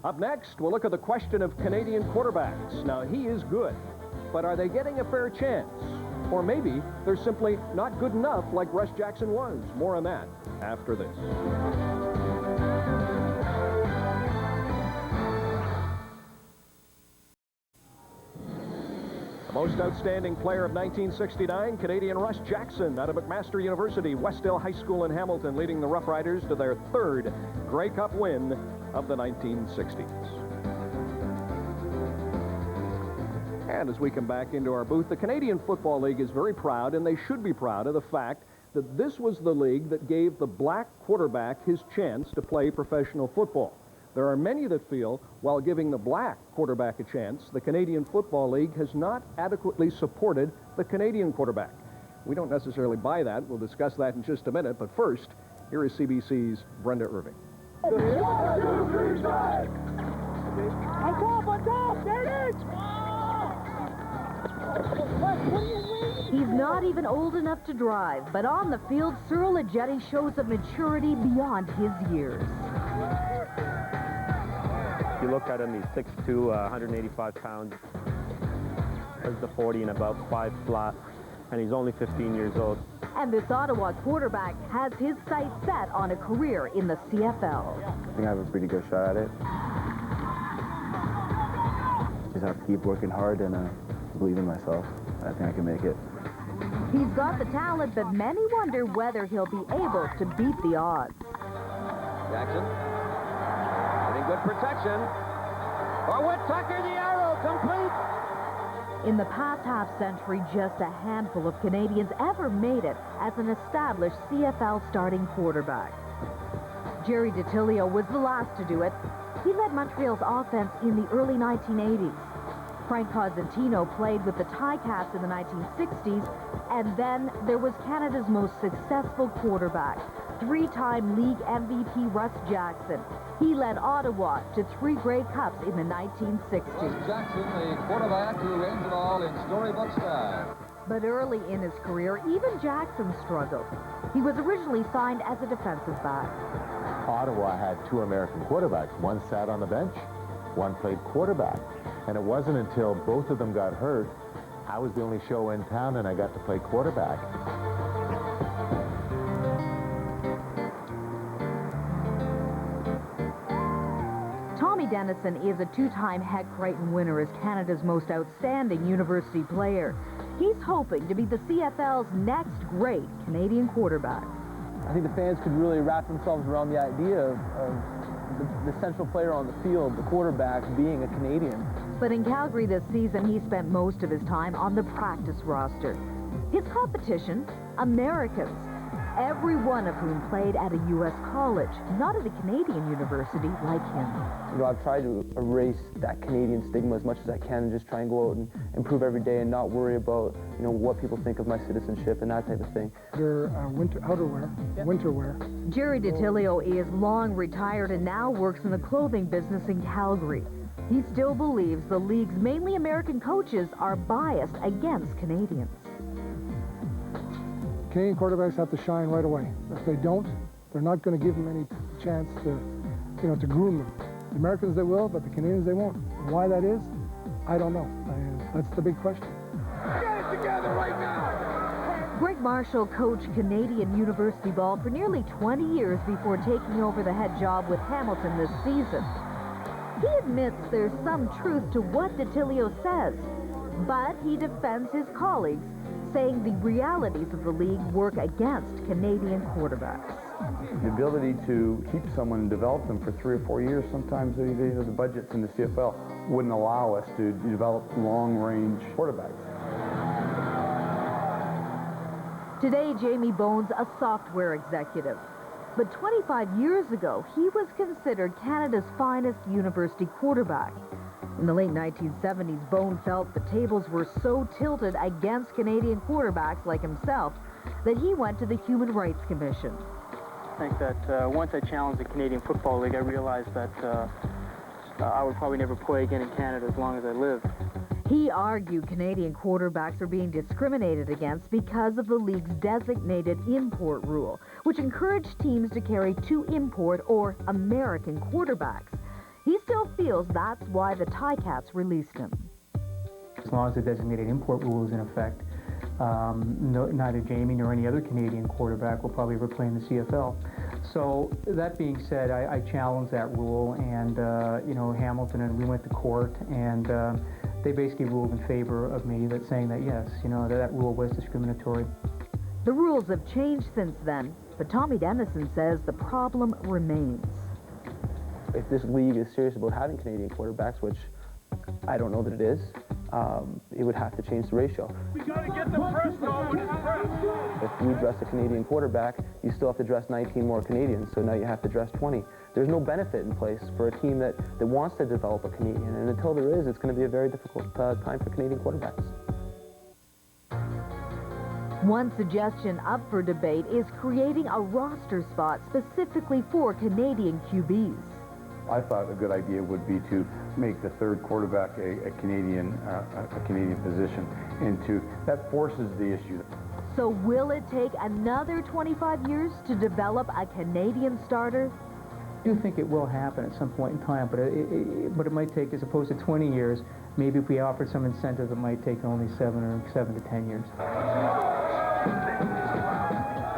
Up next, we'll look at the question of Canadian quarterbacks. Now, he is good, but are they getting a fair chance? Or maybe they're simply not good enough like Russ Jackson was. More on that after this. The most outstanding player of 1969, Canadian Russ Jackson, out of McMaster University, Westdale High School in Hamilton, leading the Rough Riders to their third Grey Cup win of the 1960s. And as we come back into our booth, the Canadian Football League is very proud, and they should be proud of the fact that this was the league that gave the black quarterback his chance to play professional football. There are many that feel, while giving the black quarterback a chance, the Canadian Football League has not adequately supported the Canadian quarterback. We don't necessarily buy that. We'll discuss that in just a minute. But first, here is CBC's Brenda Irving. 1, 2, 3, strike! On top! There it is! He's not even old enough to drive, but on the field, Cyril Leggetti shows a maturity beyond his years. If you look at him, he's 6'2", 185 pounds. Has the 40 and about 5 flat, and he's only 15 years old. And this Ottawa quarterback has his sights set on a career in the CFL. I think I have a pretty good shot at it. Just have to keep working hard and believe in myself. I think I can make it. He's got the talent, but many wonder whether he'll be able to beat the odds. Jackson, getting good protection. Forward, Tucker, the arrow, complete. In the past half-century, just a handful of Canadians ever made it as an established CFL starting quarterback. Jerry DiTilio was the last to do it. He led Montreal's offense in the early 1980s. Frank Cosentino played with the Ticats in the 1960s, and then there was Canada's most successful quarterback, three-time league MVP Russ Jackson. He led Ottawa to 3 Grey Cups in the 1960s. Russ Jackson, the quarterback who ends it all in storybook style. But early in his career, even Jackson struggled. He was originally signed as a defensive back. Ottawa had 2 American quarterbacks. One sat on the bench, one played quarterback. And it wasn't until both of them got hurt, I was the only show in town and I got to play quarterback. Tommy Dennison is a 2-time Heck Crichton winner as Canada's most outstanding university player. He's hoping to be the CFL's next great Canadian quarterback. I think the fans could really wrap themselves around the idea of the central player on the field, the quarterback, being a Canadian. But in Calgary this season, he spent most of his time on the practice roster. His competition, Americans, every one of whom played at a U.S. college, not at a Canadian university like him. You know, I've tried to erase that Canadian stigma as much as I can and just try and go out and improve every day and not worry about, you know, what people think of my citizenship and that type of thing. Their winter outerwear, winter wear. Jerry DiTilio is long retired and now works in the clothing business in Calgary. He still believes the league's mainly American coaches are biased against Canadians. Canadian quarterbacks have to shine right away. If they don't, they're not going to give them any chance to, you know, to groom them. The Americans they will, but the Canadians they won't. Why that is, I don't know. That's the big question. Get it together right now! Greg Marshall coached Canadian university ball for nearly 20 years before taking over the head job with Hamilton this season. He admits there's some truth to what DiTilio says, but he defends his colleagues, saying the realities of the league work against Canadian quarterbacks. The ability to keep someone and develop them for 3 or 4 years, sometimes the budgets in the CFL wouldn't allow us to develop long-range quarterbacks. Today, Jamie Bones, a software executive. But 25 years ago, he was considered Canada's finest university quarterback. In the late 1970s, Bone felt the tables were so tilted against Canadian quarterbacks like himself that he went to the Human Rights Commission. I think that once I challenged the Canadian Football League, I realized that I would probably never play again in Canada as long as I lived. He argued Canadian quarterbacks are being discriminated against because of the league's designated import rule, which encouraged teams to carry 2 import or American quarterbacks. He still feels that's why the Ticats released him. As long as the designated import rule is in effect, neither Jamie nor any other Canadian quarterback will probably ever play in the CFL. So that being said, I challenged that rule, and Hamilton and we went to court, and they basically ruled in favor of me, saying that yes, that rule was discriminatory. The rules have changed since then, but Tommy Dennison says the problem remains. If this league is serious about having Canadian quarterbacks, which I don't know that it is, it would have to change the ratio. We gotta get the press going. If you dress a Canadian quarterback, you still have to dress 19 more Canadians, so now you have to dress 20. There's no benefit in place for a team that wants to develop a Canadian, and until there is, it's going to be a very difficult time for Canadian quarterbacks. One suggestion up for debate is creating a roster spot specifically for Canadian QBs. I thought a good idea would be to make the third quarterback a Canadian position, and that forces the issue. So will it take another 25 years to develop a Canadian starter? I do think it will happen at some point in time, but it might take, as opposed to 20 years, maybe if we offered some incentive, it might take only 7 to 10 years.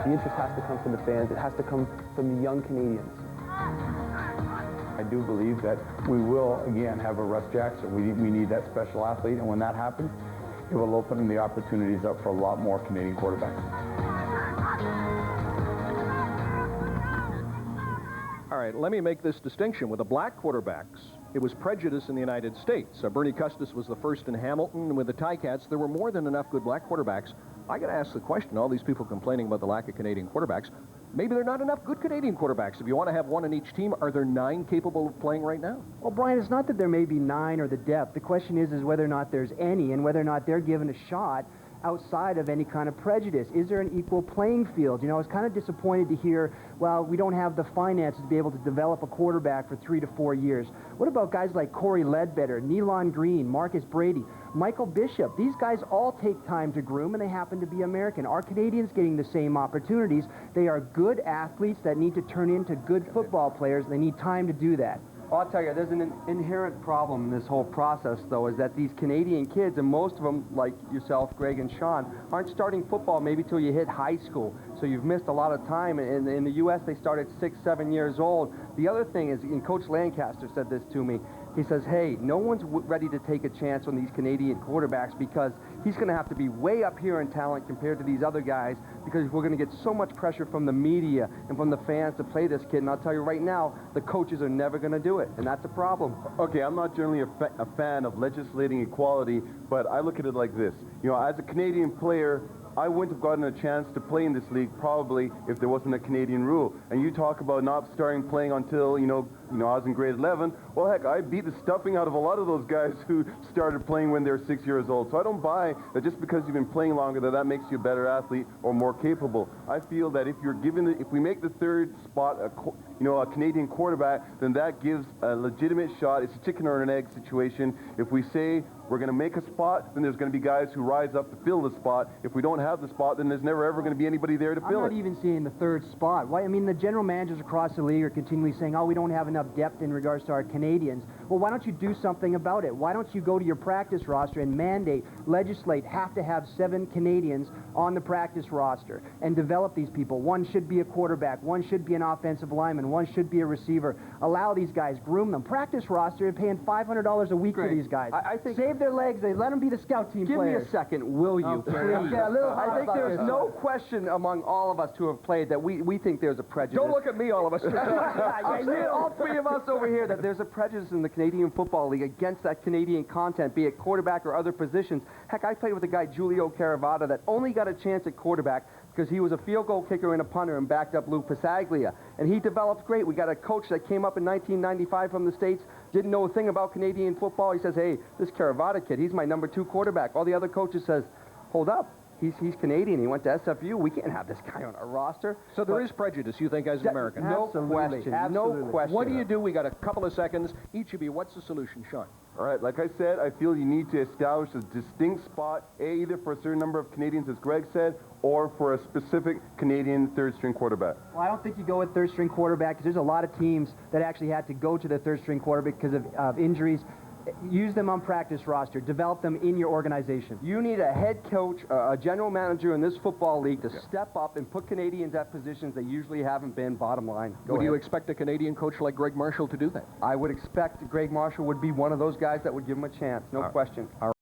The interest has to come from the fans. It has to come from the young Canadians. I do believe that we will, again, have a Russ Jackson. We need that special athlete, and when that happens, it will open the opportunities up for a lot more Canadian quarterbacks. All right, let me make this distinction. With the black quarterbacks, it was prejudice in the United States. Bernie Custis was the first in Hamilton, and with the Ticats, there were more than enough good black quarterbacks. I got to ask the question, all these people complaining about the lack of Canadian quarterbacks, maybe there are not enough good Canadian quarterbacks. If you want to have one in each team, are there 9 capable of playing right now? Well, Brian, it's not that there may be 9 or the depth. The question is whether or not there's any, and whether or not they're given a shot outside of any kind of prejudice. Is there an equal playing field? I was kind of disappointed to hear, well, we don't have the finances to be able to develop a quarterback for 3 to 4 years. What about guys like Corey Ledbetter, Nealon Green, Marcus Brady, Michael Bishop? These guys all take time to groom, and they happen to be American. Are Canadians getting the same opportunities? They are good athletes that need to turn into good football players. They need time to do that. I'll tell you, there's an inherent problem in this whole process, though, is that these Canadian kids, and most of them, like yourself, Greg and Sean, aren't starting football maybe till you hit high school. So you've missed a lot of time. In the U.S., they start at 6, 7 years old. The other thing is, and Coach Lancaster said this to me, he says, hey, no one's ready to take a chance on these Canadian quarterbacks because he's going to have to be way up here in talent compared to these other guys because we're going to get so much pressure from the media and from the fans to play this kid. And I'll tell you right now, the coaches are never going to do it, and that's a problem. Okay, I'm not generally a fan of legislating equality, but I look at it like this. As a Canadian player, I wouldn't have gotten a chance to play in this league probably if there wasn't a Canadian rule. And you talk about not starting playing until, I was in grade 11. Well, heck, I beat the stuffing out of a lot of those guys who started playing when they were 6 years old. So I don't buy that just because you've been playing longer that makes you a better athlete or more capable. I feel that if we make the third spot a Canadian quarterback, then that gives a legitimate shot. It's a chicken or an egg situation. If we say we're going to make a spot, then there's going to be guys who rise up to fill the spot. If we don't have the spot, then there's never ever going to be anybody there to fill it. I'm not even seeing the third spot. Why? I mean, the general managers across the league are continually saying, oh, we don't have enough depth in regards to our Canadians. Well, why don't you do something about it? Why don't you go to your practice roster and mandate, legislate, have to have 7 Canadians on the practice roster and develop these people? One should be a quarterback. One should be an offensive lineman. One should be a receiver. Allow these guys, groom them. Practice roster and paying $500 a week for these guys. I think save their legs. They let them be the scout team players. Give me a second, will you? I think there's no question among all of us who have played that we think there's a prejudice. Don't look at me, all of us. I'm saying all 3 of us over here that there's a prejudice in the Canadian Football League against that Canadian content, be it quarterback or other positions. Heck, I played with a guy, Giulio Caravata, that only got a chance at quarterback because he was a field goal kicker and a punter and backed up Lou Pasaglia. And he developed great. We got a coach that came up in 1995 from the States, didn't know a thing about Canadian football. He says, hey, this Caravata kid, he's my number 2 quarterback. All the other coaches says, hold up. He's Canadian. He went to SFU. We can't have this guy on our roster. So there is prejudice, you think, as an American? No question. No question. What do you do? We got a couple of seconds. Each of you, what's the solution, Sean? All right, like I said, I feel you need to establish a distinct spot, either for a certain number of Canadians, as Greg said, or for a specific Canadian third-string quarterback. Well, I don't think you go with third-string quarterback because there's a lot of teams that actually had to go to the third-string quarterback because of injuries. Use them on practice roster. Develop them in your organization. You need a head coach, a general manager in this football league to step up and put Canadians at positions they usually haven't been, bottom line. Would you expect a Canadian coach like Greg Marshall to do that? I would expect Greg Marshall would be one of those guys that would give him a chance, no question.